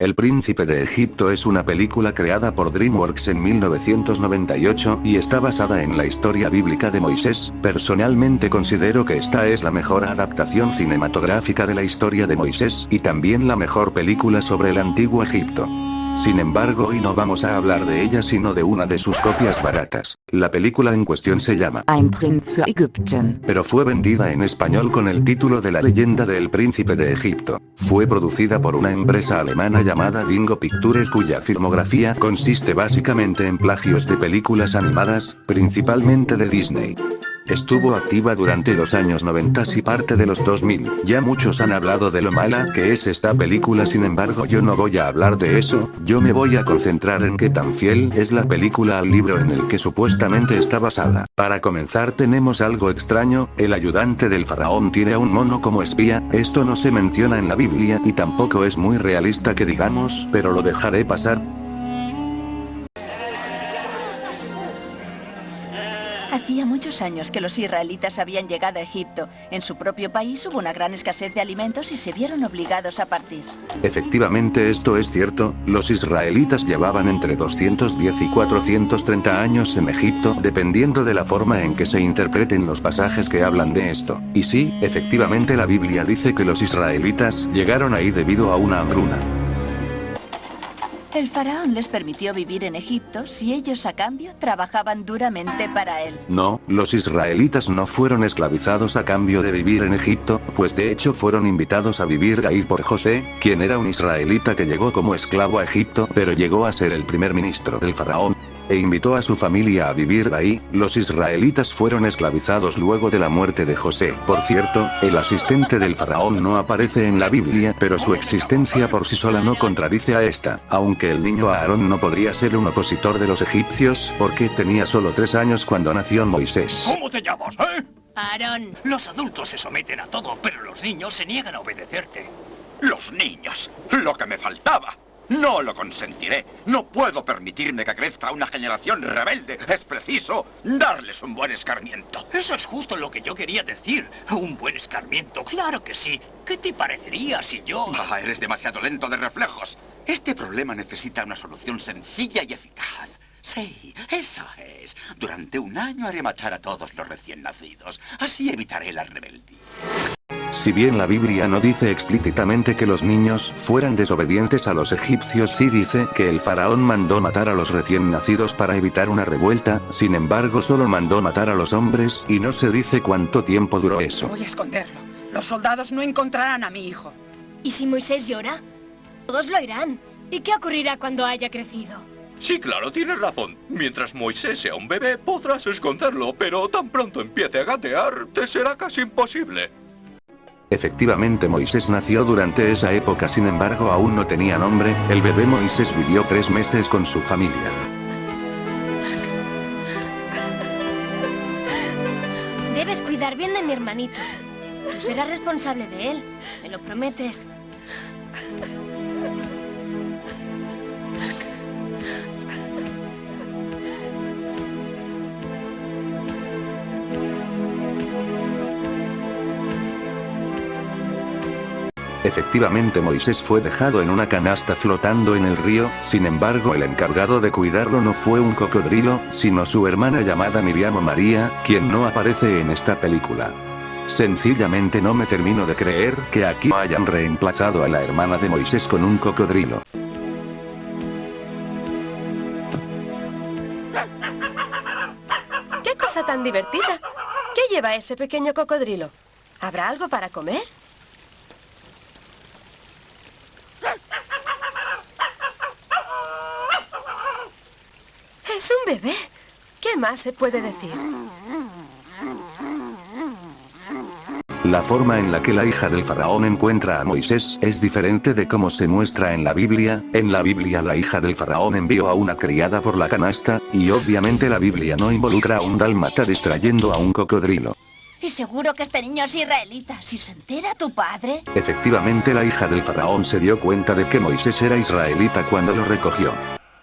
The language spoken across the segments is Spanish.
El Príncipe de Egipto es una película creada por DreamWorks en 1998 y está basada en la historia bíblica de Moisés. Personalmente considero que esta es la mejor adaptación cinematográfica de la historia de Moisés y también la mejor película sobre el antiguo Egipto. Sin embargo, hoy no vamos a hablar de ella sino de una de sus copias baratas. La película en cuestión se llama Ein Prinz für Ägypten, pero fue vendida en español con el título de La leyenda del príncipe de Egipto. Fue producida por una empresa alemana llamada Dingo Pictures cuya filmografía consiste básicamente en plagios de películas animadas, principalmente de Disney. Estuvo activa durante los años 90 y parte de los 2000. Ya muchos han hablado de lo mala que es esta película, sin embargo yo no voy a hablar de eso, yo me voy a concentrar en qué tan fiel es la película al libro en el que supuestamente está basada. Para comenzar tenemos algo extraño, el ayudante del faraón tiene a un mono como espía, esto no se menciona en la Biblia y tampoco es muy realista que digamos, pero lo dejaré pasar. Hacía muchos años que los israelitas habían llegado a Egipto. En su propio país hubo una gran escasez de alimentos y se vieron obligados a partir. Efectivamente esto es cierto, los israelitas llevaban entre 210 y 430 años en Egipto, dependiendo de la forma en que se interpreten los pasajes que hablan de esto. Y sí, efectivamente la Biblia dice que los israelitas llegaron ahí debido a una hambruna. El faraón les permitió vivir en Egipto si ellos a cambio trabajaban duramente para él. No, los israelitas no fueron esclavizados a cambio de vivir en Egipto, pues de hecho fueron invitados a vivir ahí por José, quien era un israelita que llegó como esclavo a Egipto, pero llegó a ser el primer ministro del faraón, e invitó a su familia a vivir ahí. Los israelitas fueron esclavizados luego de la muerte de José. Por cierto, el asistente del faraón no aparece en la Biblia, pero su existencia por sí sola no contradice a esta, aunque el niño Aarón no podría ser un opositor de los egipcios, porque tenía solo 3 años cuando nació Moisés. ¿Cómo te llamas, Aarón. Los adultos se someten a todo, pero los niños se niegan a obedecerte. Los niños, lo que me faltaba. No lo consentiré. No puedo permitirme que crezca una generación rebelde. Es preciso darles un buen escarmiento. Eso es justo lo que yo quería decir. Un buen escarmiento, claro que sí. ¿Qué te parecería si yo...? Eres demasiado lento de reflejos. Este problema necesita una solución sencilla y eficaz. Sí, eso es. Durante un año haré matar a todos los recién nacidos. Así evitaré la rebeldía. Si bien la Biblia no dice explícitamente que los niños fueran desobedientes a los egipcios, sí dice que el faraón mandó matar a los recién nacidos para evitar una revuelta, sin embargo solo mandó matar a los hombres y no se dice cuánto tiempo duró eso. Voy a esconderlo. Los soldados no encontrarán a mi hijo. ¿Y si Moisés llora? Todos lo irán. ¿Y qué ocurrirá cuando haya crecido? Sí, claro, tienes razón. Mientras Moisés sea un bebé, podrás esconderlo, pero tan pronto empiece a gatear, te será casi imposible. Efectivamente Moisés nació durante esa época, sin embargo aún no tenía nombre. El bebé Moisés vivió 3 meses con su familia. Debes cuidar bien de mi hermanito. Tú serás responsable de él. ¿Me lo prometes? Efectivamente Moisés fue dejado en una canasta flotando en el río, sin embargo el encargado de cuidarlo no fue un cocodrilo, sino su hermana llamada Miriam o María, quien no aparece en esta película. Sencillamente no me termino de creer que aquí hayan reemplazado a la hermana de Moisés con un cocodrilo. ¡Qué cosa tan divertida! ¿Qué lleva ese pequeño cocodrilo? ¿Habrá algo para comer? Es un bebé. ¿Qué más se puede decir? La forma en la que la hija del faraón encuentra a Moisés es diferente de cómo se muestra en la Biblia. En la Biblia la hija del faraón envió a una criada por la canasta, y obviamente la Biblia no involucra a un dálmata distrayendo a un cocodrilo. Y seguro que este niño es israelita. Si se entera tu padre... Efectivamente la hija del faraón se dio cuenta de que Moisés era israelita cuando lo recogió.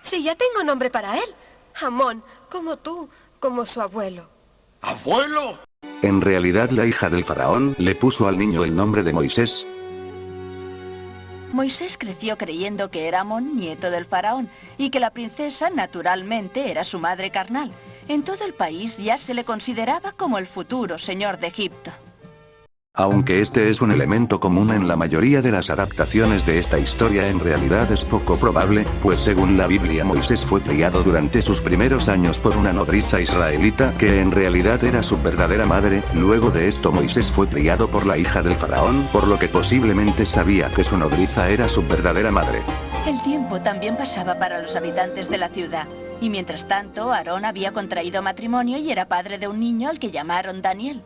Sí, ya tengo nombre para él. Amón, como tú, como su abuelo. ¿Abuelo? En realidad la hija del faraón le puso al niño el nombre de Moisés. Moisés creció creyendo que era Amón, nieto del faraón, y que la princesa, naturalmente, era su madre carnal. En todo el país ya se le consideraba como el futuro señor de Egipto. Aunque este es un elemento común en la mayoría de las adaptaciones de esta historia, en realidad es poco probable, pues según la Biblia Moisés fue criado durante sus primeros años por una nodriza israelita que en realidad era su verdadera madre. Luego de esto Moisés fue criado por la hija del faraón, por lo que posiblemente sabía que su nodriza era su verdadera madre. El tiempo también pasaba para los habitantes de la ciudad, y mientras tanto Aarón había contraído matrimonio y era padre de un niño al que llamaron Daniel.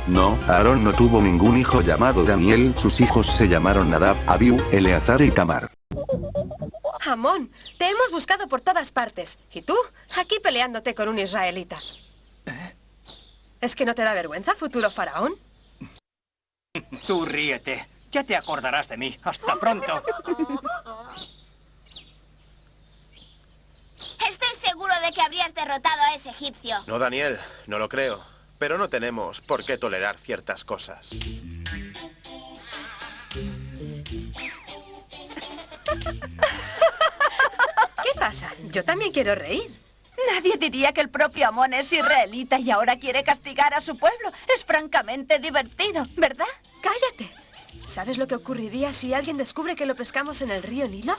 No, Aarón no tuvo ningún hijo llamado Daniel, sus hijos se llamaron Nadab, Abiú, Eleazar y Tamar. Amón, te hemos buscado por todas partes. ¿Y tú? Aquí peleándote con un israelita. ¿Es que no te da vergüenza, futuro faraón? Tú ríete. Ya te acordarás de mí. Hasta pronto. Estoy seguro de que habrías derrotado a ese egipcio. No, Daniel, no lo creo. Pero no tenemos por qué tolerar ciertas cosas. ¿Qué pasa? Yo también quiero reír. Nadie diría que el propio Amón es israelita y ahora quiere castigar a su pueblo. Es francamente divertido, ¿verdad? Cállate. ¿Sabes lo que ocurriría si alguien descubre que lo pescamos en el río Nilo?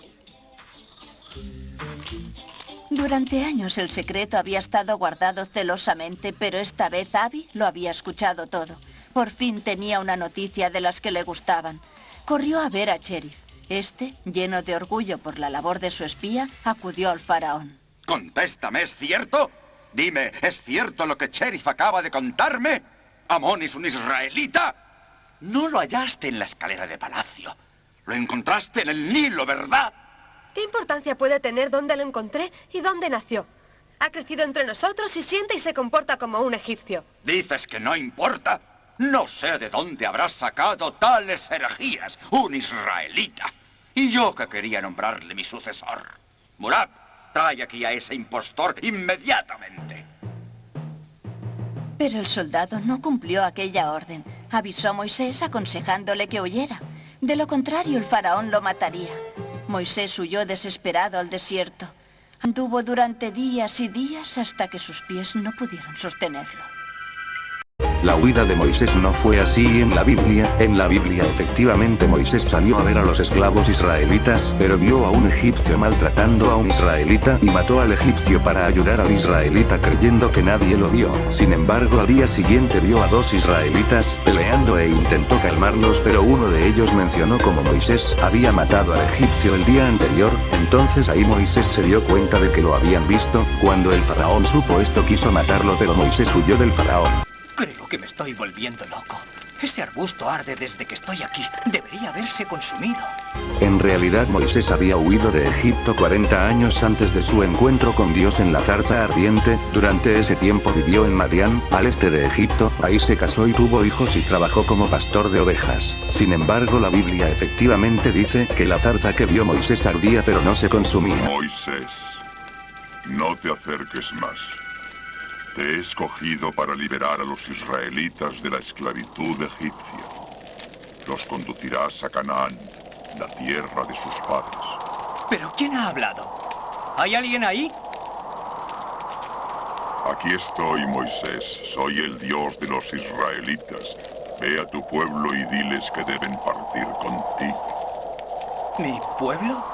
Durante años el secreto había estado guardado celosamente, pero esta vez Abby lo había escuchado todo. Por fin tenía una noticia de las que le gustaban. Corrió a ver a Cherif. Este, lleno de orgullo por la labor de su espía, acudió al faraón. Contéstame, ¿es cierto? Dime, ¿es cierto lo que Cherif acaba de contarme? ¿Amón es un israelita? No lo hallaste en la escalera de palacio. Lo encontraste en el Nilo, ¿verdad? ¿Qué importancia puede tener dónde lo encontré y dónde nació? Ha crecido entre nosotros y siente y se comporta como un egipcio. ¿Dices que no importa? No sé de dónde habrás sacado tales herejías, un israelita. Y yo que quería nombrarle mi sucesor. Murad, trae aquí a ese impostor inmediatamente. Pero el soldado no cumplió aquella orden. Avisó a Moisés aconsejándole que huyera. De lo contrario, el faraón lo mataría. Moisés huyó desesperado al desierto. Anduvo durante días y días hasta que sus pies no pudieron sostenerlo. La huida de Moisés no fue así en la Biblia. En la Biblia efectivamente Moisés salió a ver a los esclavos israelitas, pero vio a un egipcio maltratando a un israelita y mató al egipcio para ayudar al israelita creyendo que nadie lo vio. Sin embargo, al día siguiente vio a dos israelitas peleando e intentó calmarlos, pero uno de ellos mencionó cómo Moisés había matado al egipcio el día anterior. Entonces ahí Moisés se dio cuenta de que lo habían visto. Cuando el faraón supo esto quiso matarlo, pero Moisés huyó del faraón. Creo que me estoy volviendo loco. Ese arbusto arde desde que estoy aquí. Debería haberse consumido. En realidad Moisés había huido de Egipto 40 años antes de su encuentro con Dios en la zarza ardiente. Durante ese tiempo vivió en Madián, al este de Egipto. Ahí se casó y tuvo hijos y trabajó como pastor de ovejas. Sin embargo, la Biblia efectivamente dice que la zarza que vio Moisés ardía pero no se consumía. Moisés, no te acerques más. Te he escogido para liberar a los israelitas de la esclavitud egipcia. Los conducirás a Canaán, la tierra de sus padres. ¿Pero quién ha hablado? ¿Hay alguien ahí? Aquí estoy, Moisés. Soy el Dios de los israelitas. Ve a tu pueblo y diles que deben partir contigo. ¿Mi pueblo?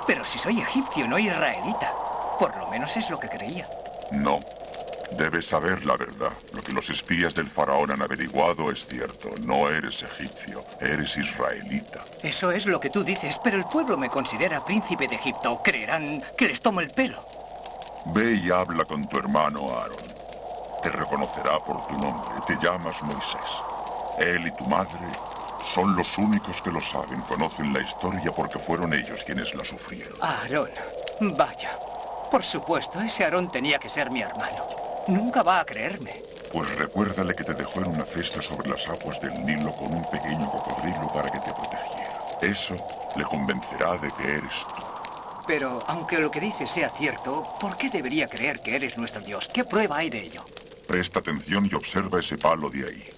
Pero si soy egipcio, no israelita. Por lo menos es lo que creía. No. Debes saber la verdad. Lo que los espías del faraón han averiguado es cierto. No eres egipcio, eres israelita. Eso es lo que tú dices, pero el pueblo me considera príncipe de Egipto. Creerán que les tomo el pelo. Ve y habla con tu hermano Aarón. Te reconocerá por tu nombre. Te llamas Moisés. Él y tu madre son los únicos que lo saben. Conocen la historia porque fueron ellos quienes la sufrieron. Aarón. Vaya. Por supuesto, ese Aarón tenía que ser mi hermano. Nunca va a creerme. Pues recuérdale que te dejó en una cesta sobre las aguas del Nilo con un pequeño cocodrilo para que te protegiera. Eso le convencerá de que eres tú. Pero, aunque lo que dices sea cierto, ¿por qué debería creer que eres nuestro Dios? ¿Qué prueba hay de ello? Presta atención y observa ese palo de ahí.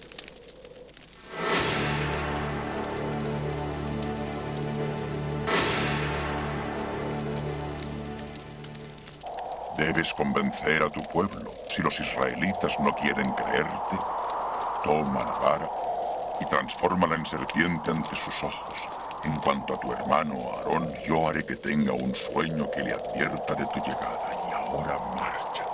Debes convencer a tu pueblo. Si los israelitas no quieren creerte, toma la vara y transfórmala en serpiente ante sus ojos. En cuanto a tu hermano Aarón, yo haré que tenga un sueño que le advierta de tu llegada. Y ahora marcha.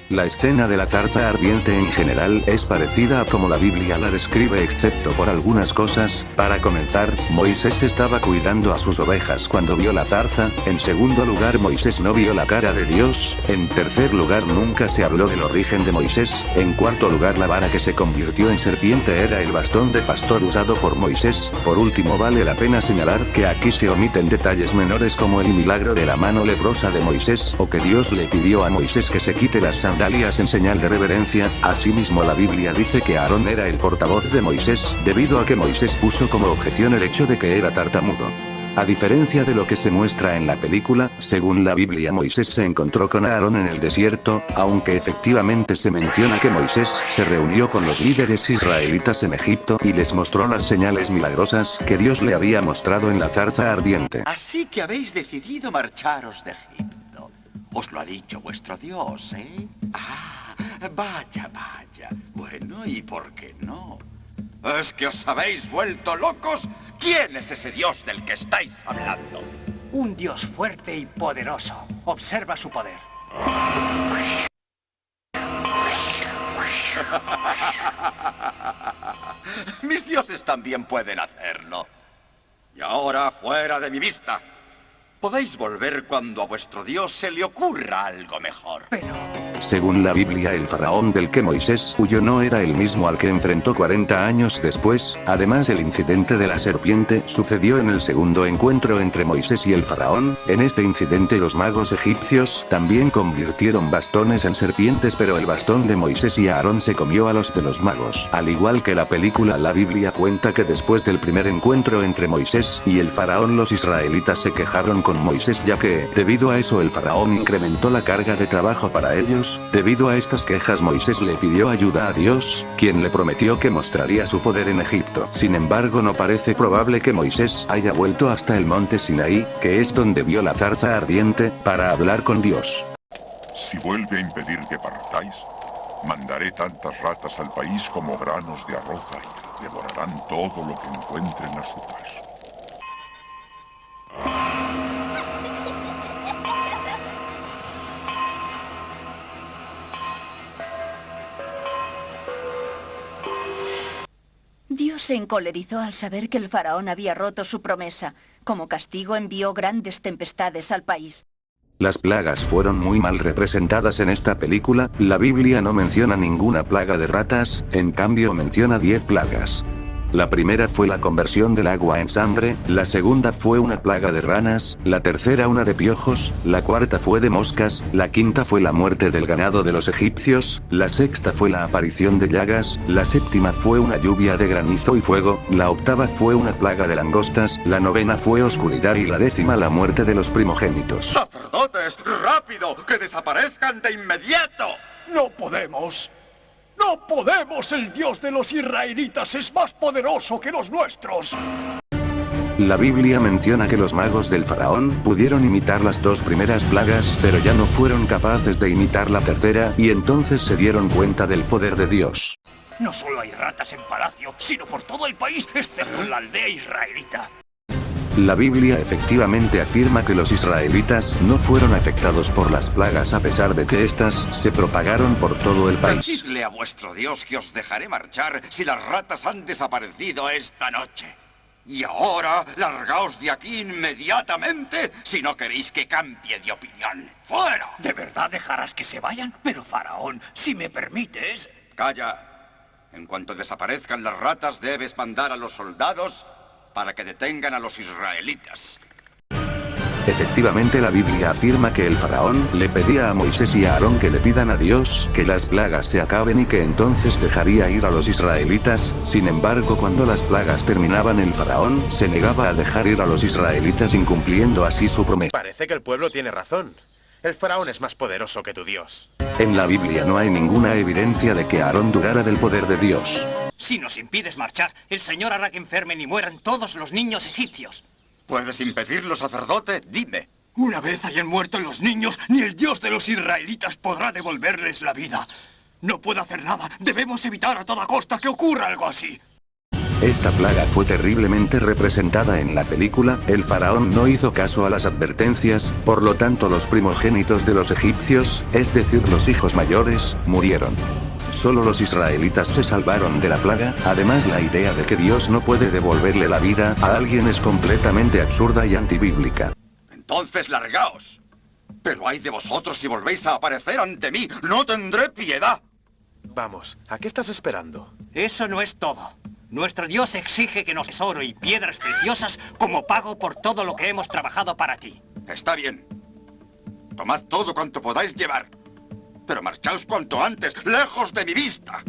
La escena de la zarza ardiente en general es parecida a como la Biblia la describe excepto por algunas cosas. Para comenzar, Moisés estaba cuidando a sus ovejas cuando vio la zarza. En segundo lugar, Moisés no vio la cara de Dios. En tercer lugar, nunca se habló del origen de Moisés. En cuarto lugar, la vara que se convirtió en serpiente era el bastón de pastor usado por Moisés. Por último, vale la pena señalar que aquí se omiten detalles menores como el milagro de la mano leprosa de Moisés o que Dios le pidió a Moisés que se quite las sandalias en señal de reverencia. Asimismo, la Biblia dice que Aarón era el portavoz de Moisés, debido a que Moisés puso como objeción el hecho de que era tartamudo. A diferencia de lo que se muestra en la película, según la Biblia, Moisés se encontró con Aarón en el desierto, aunque efectivamente se menciona que Moisés se reunió con los líderes israelitas en Egipto y les mostró las señales milagrosas que Dios le había mostrado en la zarza ardiente. Así que habéis decidido marcharos de Egipto. Os lo ha dicho vuestro Dios, ¿eh? Ah, vaya, vaya. Bueno, ¿y por qué no? ¿Es que os habéis vuelto locos? ¿Quién es ese Dios del que estáis hablando? Un Dios fuerte y poderoso. Observa su poder. Mis dioses también pueden hacerlo. Y ahora, fuera de mi vista. Podéis volver cuando a vuestro Dios se le ocurra algo mejor. Según la Biblia, el faraón del que Moisés huyó no era el mismo al que enfrentó 40 años después. Además, el incidente de la serpiente sucedió en el segundo encuentro entre Moisés y el faraón. En este incidente, los magos egipcios también convirtieron bastones en serpientes, pero el bastón de Moisés y Aarón se comió a los de los magos. Al igual que la película, la Biblia cuenta que después del primer encuentro entre Moisés y el faraón, los israelitas se quejaron con Moisés, ya que, debido a eso, el faraón incrementó la carga de trabajo para ellos. Debido a estas quejas, Moisés le pidió ayuda a Dios, quien le prometió que mostraría su poder en Egipto. Sin embargo, no parece probable que Moisés haya vuelto hasta el monte Sinaí, que es donde vio la zarza ardiente, para hablar con Dios. Si vuelve a impedir que partáis, mandaré tantas ratas al país como granos de arroz hay. Devorarán todo lo que encuentren a su paso. Dios se encolerizó al saber que el faraón había roto su promesa. Como castigo envió grandes tempestades al país. Las plagas fueron muy mal representadas en esta película. La Biblia no menciona ninguna plaga de ratas, en cambio menciona 10 plagas. La primera fue la conversión del agua en sangre, la segunda fue una plaga de ranas, la tercera una de piojos, la cuarta fue de moscas, la quinta fue la muerte del ganado de los egipcios, la sexta fue la aparición de llagas, la séptima fue una lluvia de granizo y fuego, la octava fue una plaga de langostas, la novena fue oscuridad y la décima la muerte de los primogénitos. ¡Sacerdotes, rápido! ¡Que desaparezcan de inmediato! ¡No podemos! ¡No podemos! El Dios de los israelitas es más poderoso que los nuestros. La Biblia menciona que los magos del faraón pudieron imitar las dos primeras plagas, pero ya no fueron capaces de imitar la tercera, y entonces se dieron cuenta del poder de Dios. No solo hay ratas en palacio, sino por todo el país, excepto en la aldea israelita. La Biblia efectivamente afirma que los israelitas no fueron afectados por las plagas a pesar de que éstas se propagaron por todo el país. Decidle a vuestro Dios que os dejaré marchar si las ratas han desaparecido esta noche. Y ahora, largaos de aquí inmediatamente si no queréis que cambie de opinión. ¡Fuera! ¿De verdad dejarás que se vayan? Pero, faraón, si me permites... Calla. En cuanto desaparezcan las ratas, debes mandar a los soldados para que detengan a los israelitas. Efectivamente, la Biblia afirma que el faraón le pedía a Moisés y a Aarón que le pidan a Dios que las plagas se acaben y que entonces dejaría ir a los israelitas. Sin embargo, cuando las plagas terminaban, el faraón se negaba a dejar ir a los israelitas, incumpliendo así su promesa. Parece que el pueblo tiene razón. El faraón es más poderoso que tu Dios. En la Biblia no hay ninguna evidencia de que Aarón dudara del poder de Dios. Si nos impides marchar, el Señor hará que enfermen y mueran todos los niños egipcios. ¿Puedes impedirlo, sacerdote? Dime. Una vez hayan muerto los niños, ni el Dios de los israelitas podrá devolverles la vida. No puedo hacer nada. Debemos evitar a toda costa que ocurra algo así. Esta plaga fue terriblemente representada en la película. El faraón no hizo caso a las advertencias, por lo tanto los primogénitos de los egipcios, es decir los hijos mayores, murieron. Solo los israelitas se salvaron de la plaga. Además, la idea de que Dios no puede devolverle la vida a alguien es completamente absurda y antibíblica. Entonces largaos. Pero ay de vosotros si volvéis a aparecer ante mí. No tendré piedad. Vamos, ¿a qué estás esperando? Eso no es todo. Nuestro Dios exige que nos des oro y piedras preciosas como pago por todo lo que hemos trabajado para ti. Está bien. Tomad todo cuanto podáis llevar. Pero marchaos cuanto antes, lejos de mi vista.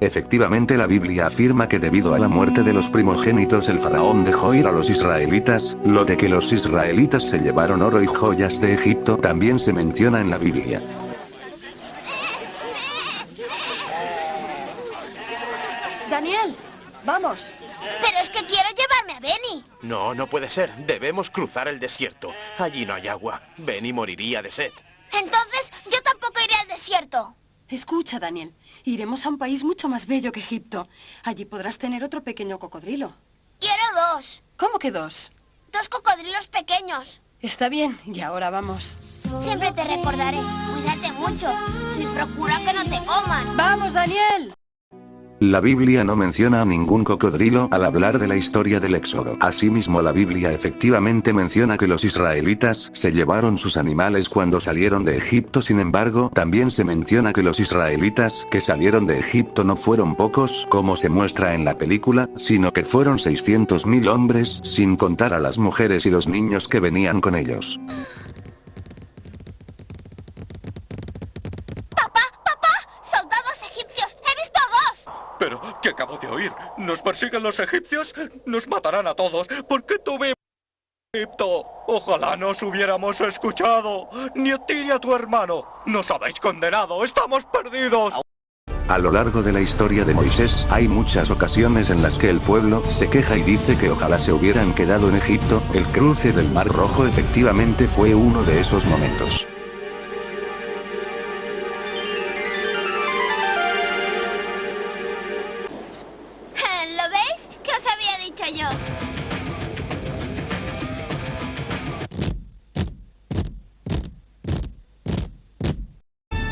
Efectivamente, la Biblia afirma que debido a la muerte de los primogénitos el faraón dejó ir a los israelitas. Lo de que los israelitas se llevaron oro y joyas de Egipto también se menciona en la Biblia. Daniel, vamos. Pero es que quiero llevarme a Benny. No, no puede ser. Debemos cruzar el desierto. Allí no hay agua. Benny moriría de sed. Entonces, yo tampoco iré al desierto. Escucha, Daniel. Iremos a un país mucho más bello que Egipto. Allí podrás tener otro pequeño cocodrilo. Quiero 2. ¿Cómo que 2? 2 cocodrilos pequeños. Está bien, y ahora vamos. Siempre te recordaré. Cuídate mucho. Y procura que no te coman. ¡Vamos, Daniel! La Biblia no menciona a ningún cocodrilo al hablar de la historia del Éxodo. Asimismo, la Biblia efectivamente menciona que los israelitas se llevaron sus animales cuando salieron de Egipto. Sin embargo, también se menciona que los israelitas que salieron de Egipto no fueron pocos, como se muestra en la película, sino que fueron 600.000 hombres, sin contar a las mujeres y los niños que venían con ellos. Pero, ¿qué acabo de oír? ¿Nos persiguen los egipcios? ¡Nos matarán a todos! ¿Por qué tuve Egipto? Ojalá nos hubiéramos escuchado. Ni a ti ni a tu hermano. Nos habéis condenado. ¡Estamos perdidos! A lo largo de la historia de Moisés, hay muchas ocasiones en las que el pueblo se queja y dice que ojalá se hubieran quedado en Egipto. El cruce del Mar Rojo efectivamente fue uno de esos momentos. ¿Lo veis? ¿Qué os había dicho yo?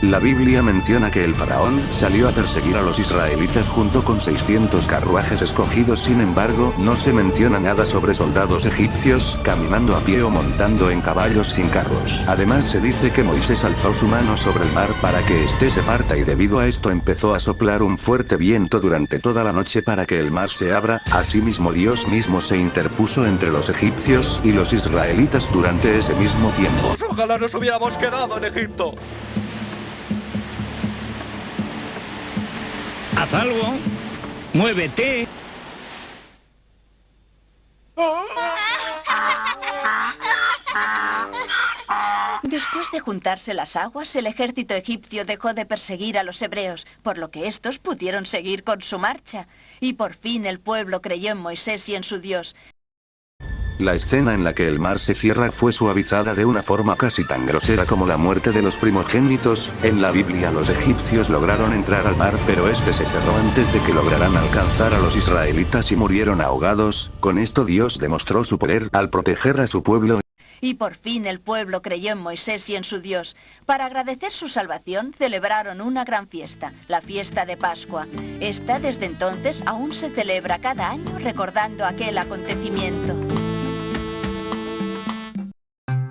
La Biblia menciona que el faraón salió a perseguir a los israelitas junto con 600 carruajes escogidos. Sin embargo, no se menciona nada sobre soldados egipcios caminando a pie o montando en caballos sin carros. Además, se dice que Moisés alzó su mano sobre el mar para que éste se parta y debido a esto empezó a soplar un fuerte viento durante toda la noche para que el mar se abra. Asimismo, Dios mismo se interpuso entre los egipcios y los israelitas durante ese mismo tiempo. Ojalá nos hubiéramos quedado en Egipto. Haz algo. Muévete. Después de juntarse las aguas, el ejército egipcio dejó de perseguir a los hebreos, por lo que estos pudieron seguir con su marcha. Y por fin el pueblo creyó en Moisés y en su Dios. La escena en la que el mar se cierra fue suavizada de una forma casi tan grosera como la muerte de los primogénitos. En la Biblia los egipcios lograron entrar al mar, pero este se cerró antes de que lograran alcanzar a los israelitas y murieron ahogados. Con esto Dios demostró su poder al proteger a su pueblo. Y por fin el pueblo creyó en Moisés y en su Dios. Para agradecer su salvación, celebraron una gran fiesta, la fiesta de Pascua. Esta desde entonces aún se celebra cada año recordando aquel acontecimiento.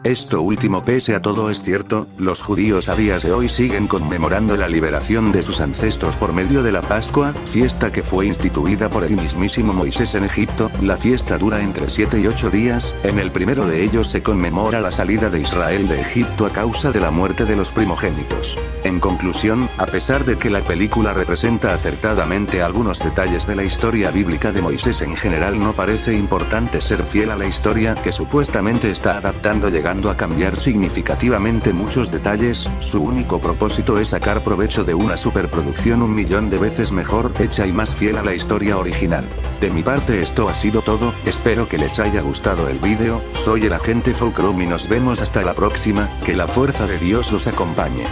Esto último, pese a todo, es cierto. Los judíos a días de hoy siguen conmemorando la liberación de sus ancestros por medio de la Pascua, fiesta que fue instituida por el mismísimo Moisés en Egipto. La fiesta dura entre 7 y 8 días. En el primero de ellos se conmemora la salida de Israel de Egipto a causa de la muerte de los primogénitos. En conclusión, a pesar de que la película representa acertadamente algunos detalles de la historia bíblica de Moisés, en general no parece importante ser fiel a la historia que supuestamente está adaptando, llegando llegando a cambiar significativamente muchos detalles, su único propósito es sacar provecho de una superproducción 1.000.000 de veces mejor hecha y más fiel a la historia original. De mi parte esto ha sido todo, espero que les haya gustado el vídeo, soy el agente Fulcrum y nos vemos hasta la próxima, que la fuerza de Dios los acompañe.